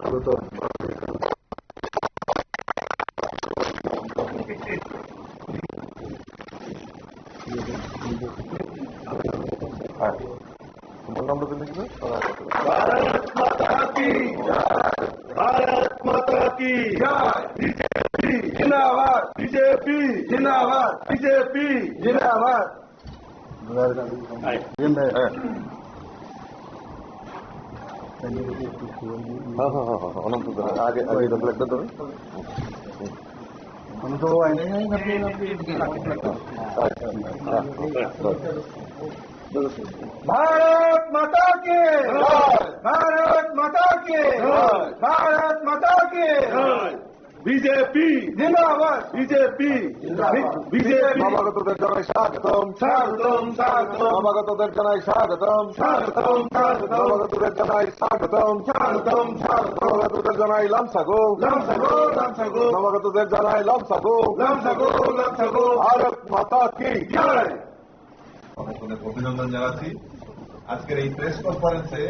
भारत माता की भारत माता की बीजेपी जिंदाबाद बीजेपी जिंदाबाद बीजेपी जिंदाबाद आगे आगे तो लगता तो हमको भारत माता के भारत माता के भारत माता के बीजेपी जिंदाबाद बीजेपी बीजेपी নবাগতদের জানাই স্বাগতম স্বাগতম স্বাগতম নবাগতদের জানাই স্বাগতম স্বাগতম স্বাগতম নবাগতদের জানাই স্বাগতম স্বাগতম স্বাগতম নবাগতদের জানাই লামসাগো লামসাগো লামসাগো নবাগতদের জানাই লামসাগো লামসাগো লামসাগো ভারত মাতা কি জয়। অনেক অনেক অভিনন্দন জানাচ্ছি। আজকের এই প্রেস কনফারেন্সে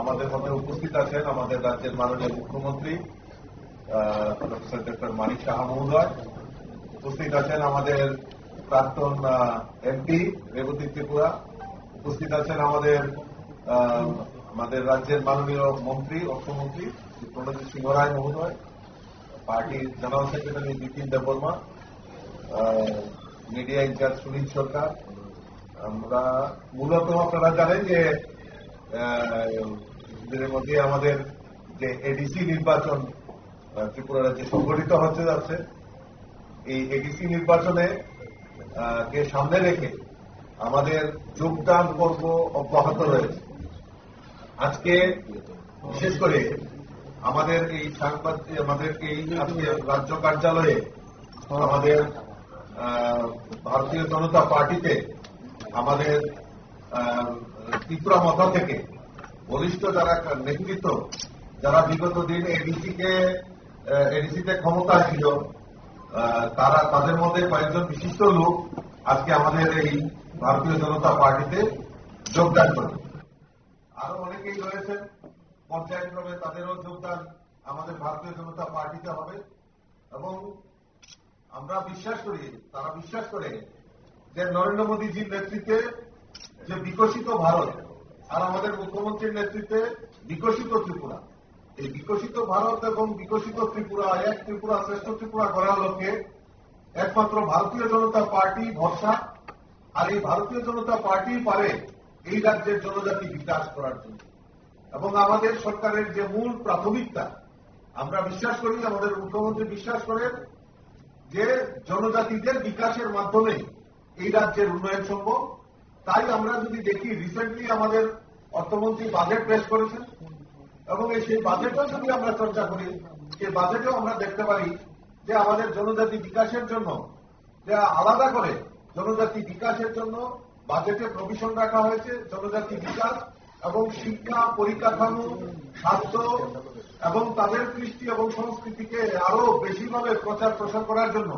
আমাদের মধ্যে উপস্থিত আছেন আমাদের রাজ্যের মাননীয় মুখ্যমন্ত্রী প্রফেসর ডক্টর মানিক সাহা মহোদয়, উপস্থিত আছেন আমাদের প্রাক্তন এমপি রেবতী ত্রিপুরা, উপস্থিত আছেন আমাদের রাজ্যের মাননীয় মন্ত্রী অর্থমন্ত্রী শ্রী প্রণজিৎ সিংহ রায় মহোদয়, পার্টির general secretary Bipin Debbarma, media in-charge Sunil Sarkar. আমরা মূলত আপনারা জানেন যে কিছুদিনের মধ্যে আমাদের যে এডিসি নির্বাচন ত্রিপুরা রাজ্যে সংগঠিত হচ্ছে যাচ্ছে, এই এডিসি নির্বাচনে কে সামনে রেখে আমাদের যোগদান পর্ব অব্যাহত রয়েছে। আজকে বিশেষ করে আমাদের এই আজকে রাজ্য কার্যালয়ে আমাদের ভারতীয় জনতা পার্টিতে আমাদের ত্রিপুরা মথা থেকে বলিষ্ঠ যারা নেতৃত্ব, যারা বিগত দিন এডিসিতে ক্ষমতায় ছিল, তাদের মধ্যে কয়েকজন বিশিষ্ট লোক আজকে আমাদের এই ভারতীয় জনতা পার্টিতে যোগদান করে। আরো অনেকেই রয়েছেন পর্যায়ক্রমে, তাদেরও যোগদান আমাদের ভারতীয় জনতা পার্টিতে হবে এবং আমরা বিশ্বাস করি, তারা বিশ্বাস করে যে নরেন্দ্র মোদীজির নেতৃত্বে যে বিকশিত ভারত আর আমাদের মুখ্যমন্ত্রীর নেতৃত্বে বিকশিত ত্রিপুরা, এই বিকশিত ভারত এবং বিকশিত ত্রিপুরা, এক ত্রিপুরা শ্রেষ্ঠ ত্রিপুরা করার লক্ষ্যে একমাত্র ভারতীয় জনতা পার্টি ভরসা, আর এই ভারতীয় জনতা পার্টি পারে এই রাজ্যের জনজাতি বিকাশ করার জন্য। এবং আমাদের সরকারের যে মূল প্রাথমিকতা, আমরা বিশ্বাস করি, আমাদের মুখ্যমন্ত্রী বিশ্বাস করেন যে জনজাতিদের বিকাশের মাধ্যমে এই রাজ্যের উন্নয়ন সম্ভব। তাই আমরা যদি দেখি, রিসেন্টলি আমাদের অর্থমন্ত্রী বাজেট পেশ করেছেন এবং সেই বাজেটও যদি আমরা চর্চা করি, সেই বাজেটেও আমরা দেখতে পারি যে আমাদের জনজাতি বিকাশের জন্য যে আলাদা করে জনজাতি বিকাশের জন্য বাজেটে প্রভিশন রাখা হয়েছে। জনজাতি বিকাশ এবং শিক্ষা, পরিকাঠামো, স্বাস্থ্য এবং তাদের কৃষ্টি এবং সংস্কৃতিকে আরো বেশিভাবে প্রচার প্রসার করার জন্য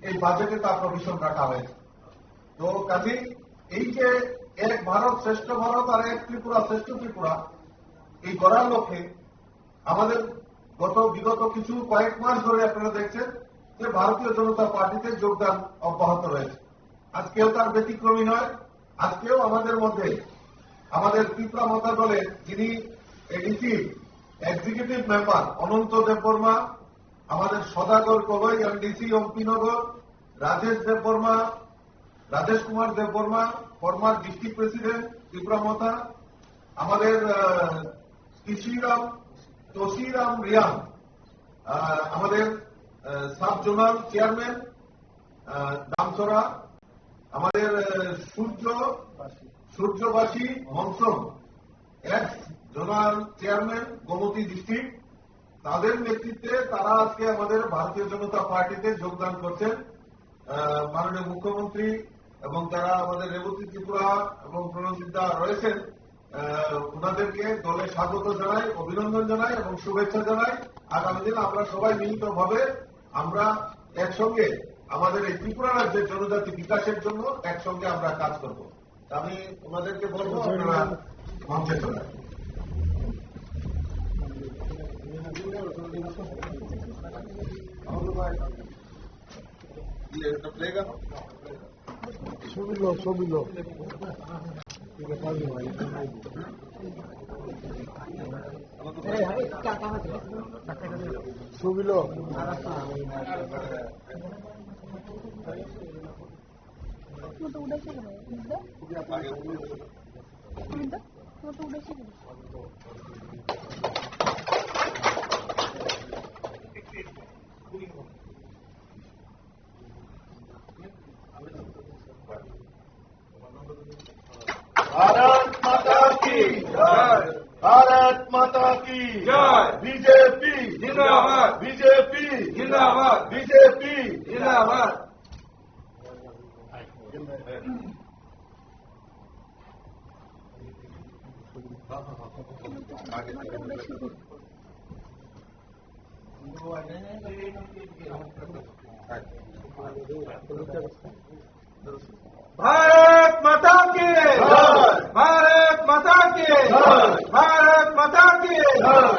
এই বাজেটে তার প্রভিশন রাখা হয়েছে। তো কাজেই এই যে এক ভারত শ্রেষ্ঠ ভারত আর এক ত্রিপুরা শ্রেষ্ঠ ত্রিপুরা, এই করার লক্ষ্যে আমাদের বিগত কয়েক মাস ধরে আপনারা দেখছেন যে ভারতীয় জনতা পার্টিতে যোগদান অব্যাহত রয়েছে। আজকেও তার ব্যতিক্রমী নয়। আজকেও আমাদের মধ্যে আমাদের ত্রিপুরা মতা দলের যিনি ADC executive member Ananta Debbarma, আমাদের Sadagar Kaloi MDC Ampinagar, Rajesh Debbarma, Rajesh Kumar Debbarma, former district president Tripura Motha, আমাদের তোশিরাম রিয়াং, আমাদের সাব জোনাল চেয়ারম্যান দামছড়া, আমাদের Suryabasi Monsom, ex zonal chairman Gomati district, তাদের নেতৃত্বে তারা আজকে আমাদের ভারতীয় জনতা পার্টিতে যোগদান করছেন। মাননীয় মুখ্যমন্ত্রী এবং যারা আমাদের রেবতী ত্রিপুরা এবং প্রণজিৎ দা রয়েছেন, ওনাদেরকে দলে স্বাগত জানাই, অভিনন্দন জানাই এবং শুভেচ্ছা জানাই। আগামী দিন আমরা সবাই মিলিতভাবে আমরা একসঙ্গে আমাদের এই ত্রিপুরা রাজ্যের জনজাতি বিকাশের জন্য একসঙ্গে আমরা কাজ করব। আমি ওনাদেরকে বলবো আপনারা মঞ্চে চলে আসুন। একটা ফ্লেগ আনো। भारत माता की जय। भारत माता की जय। बीजेपी जिंदाबाद। बीजेपी जिंदाबाद। बीजेपी जिंदाबाद। भारत माता की जय। भारत माता की जय। भारत माता की जय।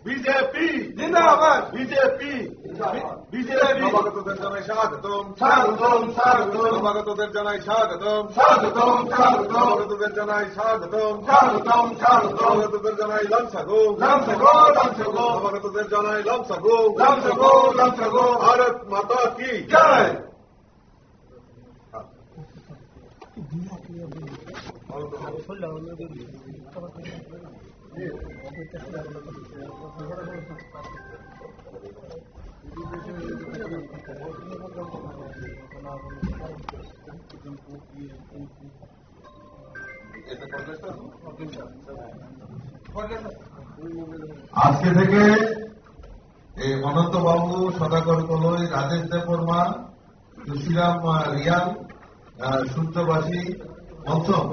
बीजेपी जिंदाबाद। बीजेपी बीजेपी নবাগতদের জানাই স্বাগতম। স্বাগতম স্বাগতম নবাগতদের জানাই স্বাগতম। স্বাগতম স্বাগতম নবাগতদের জানাই স্বাগতম। স্বাগতম স্বাগতম নবাগতদের জানাই লামসাগো। লামসাগো লামসাগো নবাগতদের জানাই লামসাগো। লামসাগো লামসাগো ভারত মাতা কি জয়। আজকে থেকে এই অনন্ত বাবু, সদাগর কলই, রাজেশ দেববর্মা, তুলসীরাম রিয়াল, সূর্যবাসী মঞ্চম,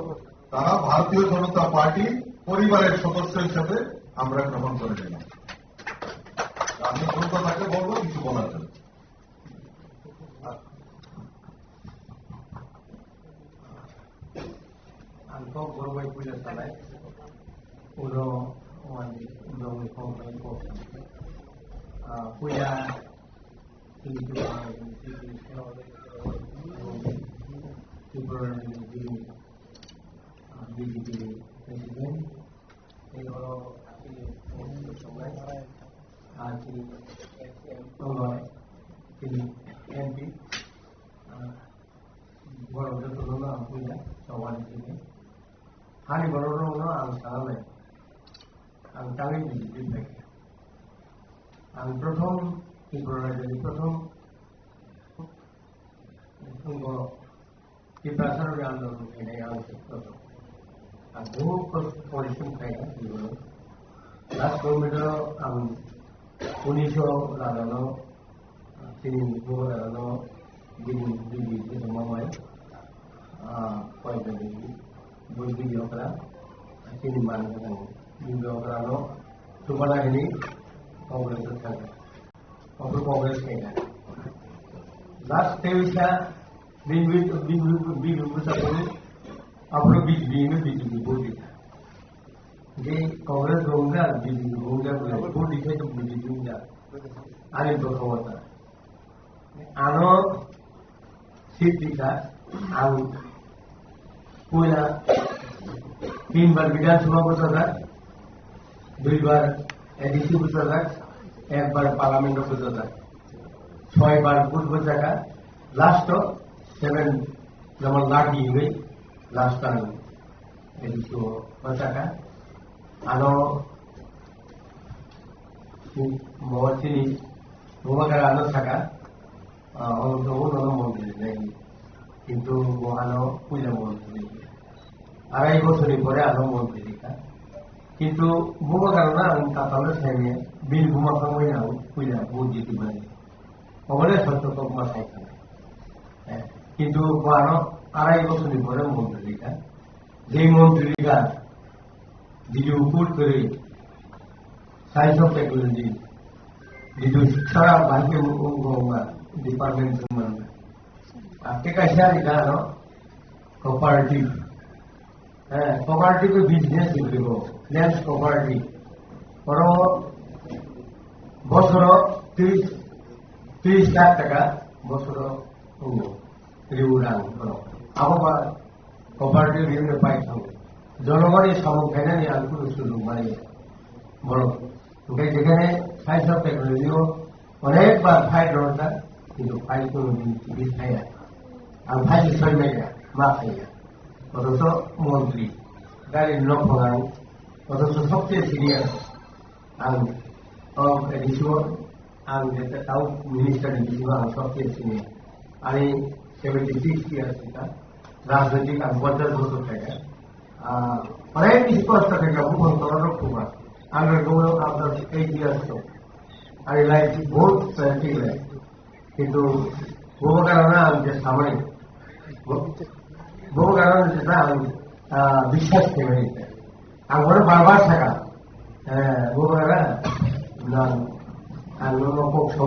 তারা ভারতীয় জনতা পার্টি পরিবারের সদস্য হিসেবে আমরা গ্রহণ করে নিলাম। আমি দ্রুত তাকে বলবো কিছু বলার জন্য। Anto Gorway Puja Salai, Udo Wandi, Udo Wikong Ko, Puja, Ibu, BJP President, Euro, MP, Boro Jotuluna Puja, Sawan ini. Hani Boro ang salame, ang kami BJP. Ang prothom Ibrahim jadi prothom tunggu di pasar yang lalu ini yang prothom. Ang buku polisi kaya Ibrahim. Last kilometer ang Unisho lalu sini buku lalu di rumah mai. Point dari buku video kera sini mana kan video kera lo cuma ini Congress kan, untuk Congress kayaknya. Last Tewisha, bingung besar ini, apa BJP bodi. Jadi Congress dongga, BJP dongga bodi itu BJP dongga. Ani berkawata. Ano seat kita, aku punya tim berbeda semua besar, dua ADC पुस्तक एक बार parliament पुस्तक 6 बार बुध बचाका last 7 जमन लागी हुई last time ADC बचाका आनो मवचिनी मुमगर आनो सका तो वो मंदिर नहीं किंतु वो आनो पूजा मंदिर आराई बছর পরে आनो मंदिर का কিন্তু বোমা কারণে আমি কাতালে ছেড়ে বিল বোমা কামাই না কইলা বহুত জিতি পারি ওখানে সত্য কমা সাইকেল কিন্তু বারো আড়াই বছর পরে মন্ত্রীরা যে মন্ত্রীরা দিদি উপর করে সায়েন্স অফ টেকনোলজি দিদি শিক্ষা বাহিকে ডিপার্টমেন্ট মানে আপনি কাছে দিঘানো কোঅপারেটিভ কোঅপারেটিভ বিজনেস দিব ল্যান্ড কোঅপারেটিভ বড় বছর 30 লাখ টাকা বছর liburan apa cooperative unified জনগণের সমর্থনে নিয়ে আর কোনো সুযোগ মানে বড় যেখানে সায়েন্স অফ টেকনোলজিও অনেকবার ফাইল দরকার কিন্তু ফাইল কোনো দিন খাই না আর ফাইল সরমেগা মা খাইয়া অথচ মন্ত্রী গাড়ির নফলান অথচ সবচেয়ে senior ang edisyon ang tahu minister edisyon ang সবচেয়ে সিনিয়র আমি 76 years kita রাজনৈতিক ang 50 বছর থেকে অনেক স্পষ্ট থেকে বহু ধরনের প্রভাব আমরা গৌরব আপনার 8 years তো আমি লাইফ বহুত ঠিক লাগে কিন্তু বহু কারণে আমাদের সামনে বহু কারণে যেটা আমি বিশ্বাস করে নিতে আমার বারবার থাকা bukan dan ano po so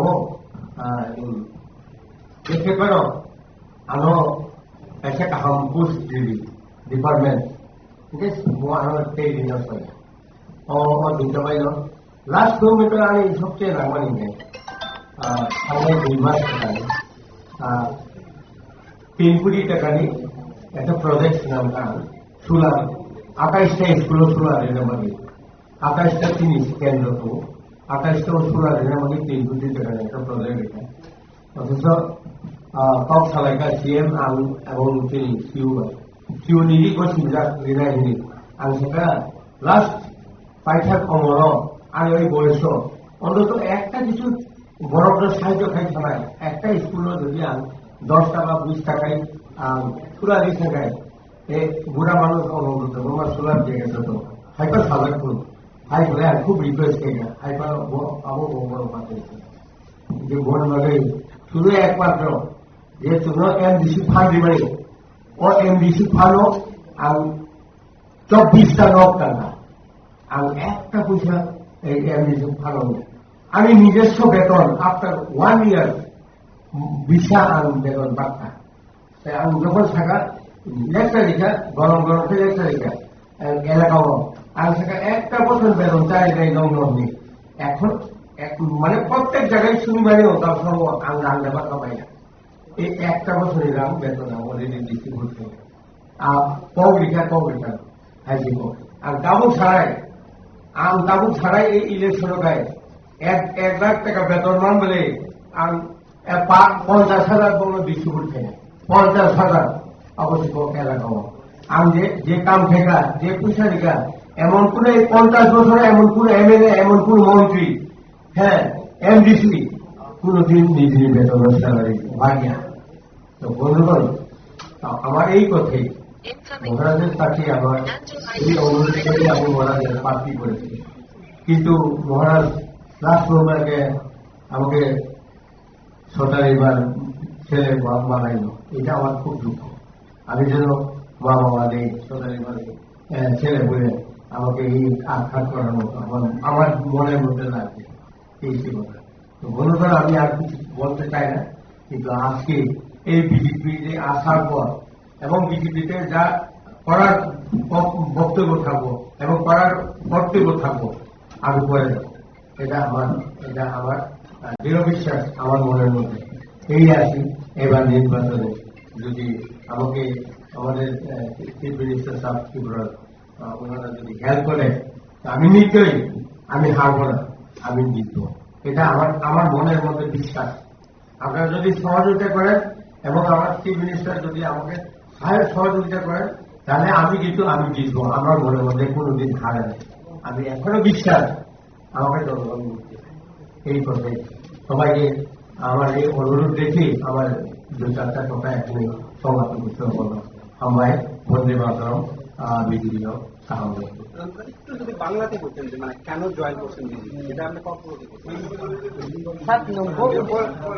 este pero ano ese campus di department ini semua ano tadi na saya oh dito ba yun last 2 meter ani সবচেয়ে নামানি নেই আমাদের বিভাগ থেকে 3 কোটি টাকা নিয়ে একটা প্রজেক্ট নাম সোলার 28টা স্কুল সোলার এর 28টা জিনিস কেন্দ্র তো 28টা সোলার এর মধ্যে 3 কোটি টাকা একটা প্রজেক্ট এটা অথচ টপ সালাইকা সিএম এবং তিনি সিউ নিজে করছিল রিনাইনি আমি সেটা লাস্ট পাইথার কমল আর ওই বয়স অন্তত একটা কিছু বড় বড় সাহায্য খাইছে না একটা স্কুল যদি 10 টাকা 20 টাকায় সোলার দিতে গায় এই বুড়া মানুষ অনুরোধ আমার সোলার দিয়ে গেছে তো হাইপার সাজাক করুন হাই বলে খুব রিকোয়েস্ট করি হাইপার আবো বড় পাতে যে ভোট লাগে শুধু একমাত্র যে তুমি এমডিসি ফান্ড দিবে ও এমডিসি ফান্ড আর 24টা লোক টাকা আর একটা পয়সা এই এমডিসি ফান্ড আমি নিজস্ব বেতন আফটার 1 ইয়ার ভিসা আর বেতন পাচ্ছি আমি যখন থাকা একটা রেখা গরম গরম থেকে একটা রেখা এলাকাও আর সেটা একটা বছর বেতন চাই নাই নেই এখন মানে প্রত্যেক জায়গায় শুনবারেও তার সব আঙ্গা আঙ্গা পাতা পাই না এই একটা বছর এলাম বেতন অলরেডি দিচ্ছি ঘুরতে আর কৌরিকা হাইজিব আর তাবু ছাড়াই এই ইলেকশন গায়ে 1 লাখ টাকা বেতন মান বলে 50,000 বলো দিচ্ছি ঘুরতে 50,000 অবশ্যই এলাকাও আমি যে কাম থেকে যে পয়সা রেখা এমন কোন 50 বছরে এমন কোন এমএলএ এমন কোন মন্ত্রী হ্যাঁ এমডিসি কোনদিন নিজের বেতন স্যালারি ভাগিয়া তো বন্ধুগণ আমার এই কথাই মহারাজের কাছে আমার এই অনুরোধ করে আমি মহারাজের প্রার্থী করেছি কিন্তু মহারাজ লাস্ট মোমেন্টে আমাকে সরকার এবার ছেলে বানাইল এটা আমার খুব দুঃখ আমি যেন বাবা নেই সরকারি ছেলে বলে আমাকে এই আঘাত করানো আমার মনের মধ্যে লাগছে এই কথা তো বন্ধুরা আমি আর কিছু বলতে চাই না কিন্তু আজকে এই বিজেপিতে আসার পর এবং বিজেপিতে যা করার বক্তব্য থাকবো এবং করার কর্তব্য থাকবো আমি করে দেবো এটা আমার দৃঢ় বিশ্বাস আমার মনের মধ্যে এই আসি এবার নির্বাচনে যদি আমাকে আমাদের চিফ মিনিস্টার সাহেব ত্রিপুরার ওনারা যদি হেল্প করে আমি নিশ্চয়ই আমি হারবো না আমি জিতবো এটা আমার মনের মধ্যে বিশ্বাস আপনারা যদি সহযোগিতা করেন এবং আমার চিফ মিনিস্টার যদি আমাকে সহযোগিতা করেন তাহলে আমি জিতবো আমার মনের মধ্যে কোনোদিন হারে নেই আমি এখনো বিশ্বাস আমাকে জনগণ এই কথাই সবাইকে আমার এই অনুরোধ দেখি আমার 2-4টা কথা এখনই সমাপ্ত করতে বললাম আমরা বন্দে মাতরম বিজেপিও সাহায্য একটু যদি বাংলাতে বলতেন যে মানে কেন জয়েন করছেন বিজেপি এটা আপনি কখন